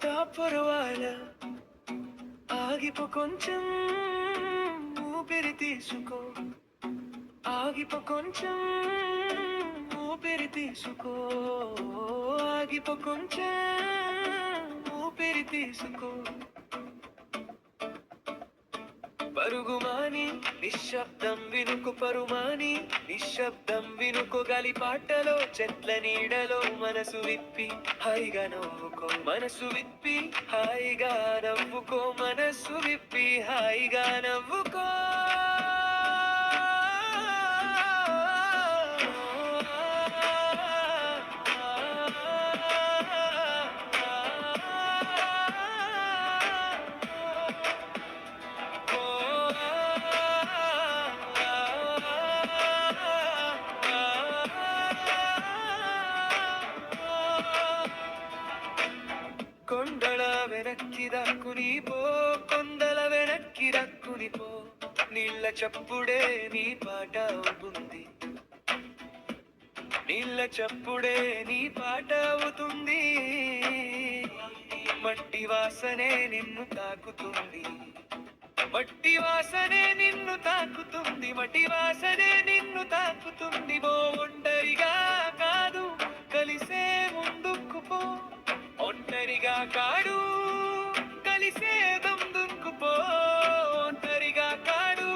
Stop for while, ఆగిపో కొంచెం, ఊపిరి తీసుకో. ఆగిపో కొంచెం, ఊపిరి తీసుకో. ఆగిపో కొంచెం, ఊపిరి తీసుకో. పరుగుమాని నిశ్శబ్దం వినుకు, పరుమాని నిశ్శబ్దం వినుకు. గాలిపాటలో చెట్ల నీడలో మనసు విప్పి హాయిగా నవ్వుకో. మనసు విప్పి హాయిగా నవ్వుకో. మనసు విప్పి హాయిగా నవ్వుకో. కొండల వెనక్కి దక్కుని పో, కొండల వెనక్కి దక్కుని పో. నీళ్ళ చప్పుడే నీ పాట అవుతుంది. నీళ్ళ చప్పుడే నీ పాట అవుతుంది. మట్టి వాసనే నిన్ను తాకుతుంది. మట్టి వాసనే నిన్ను తాకుతుంది. మట్టి వాసనే నిన్ను తాకుతుంది. ఓ ఒంటరిగా కాదు, కలిసే ముందుకు పో. ఒంటరిగా కాడు, కలిసే ముందుకు పో. ఒంటరిగా కాడు,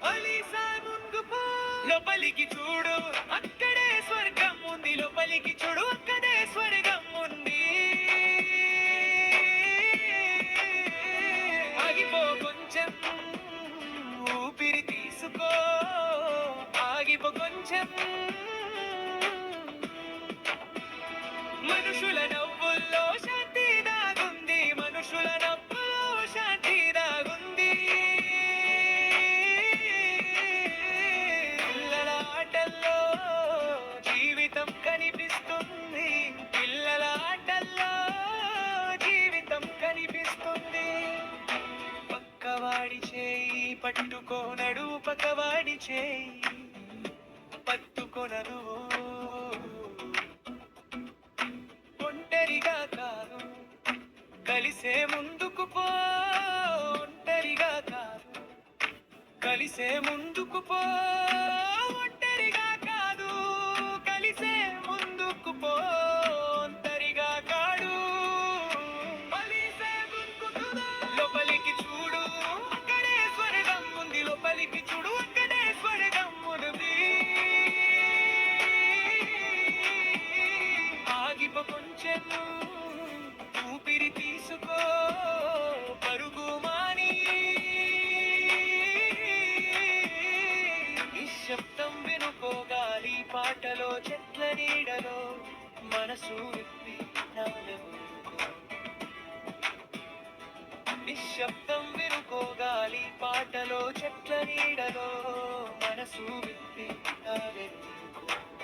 కలిసే ముందుకు పో. లోపలికి చూడు, అక్కడే స్వర్గం ఉంది. లోపలికి చూడు, అక్కడే స్వర్గం ఉంది. ఆగిపో కొంచెం, ఊపిరి తీసుకో. ఆగిపో కొంచెం. మనుషుల నవ్వుల్లో శాంతి దాగుంది. మనుషుల నవ్వుల్లో శాంతి దాగుంది. పిల్లల ఆటల్లో జీవితం కనిపిస్తుంది. పిల్లల ఆటల్లో జీవితం కనిపిస్తుంది. పక్కవాడి చేయి పట్టుకో, నడువు పక్కవాడి చేయి పట్టుకొనను. ఒంటరిగా కాదు, కలిసే ముందుకు పో. ఒంటరిగా కాదు, కలిసే ముందుకు పో. ఒంటరిగా కాదు, కలిసే ముందుకు పో. ఒంటరిగా కాడు, కలిసే ముందుకు పో. లోపలికి చూడు, అక్కడే స్వర్గం ఉంది. లోపలికి చూడు, అక్కడే స్వర్గం ఉంది. ఆగిపో కొంచెం, ఊపిరి తీసుకో. పరుగు మాని నిశ్శబ్దం వినుకో. గాలి పాటలో చెట్ల నీడలో మనసు విప్పి నవ్వుకో. నిశ్శబ్దం వినుకో. గాలి పాటలో చెట్ల నీడలో మనసు విప్పి నవ్వుకో.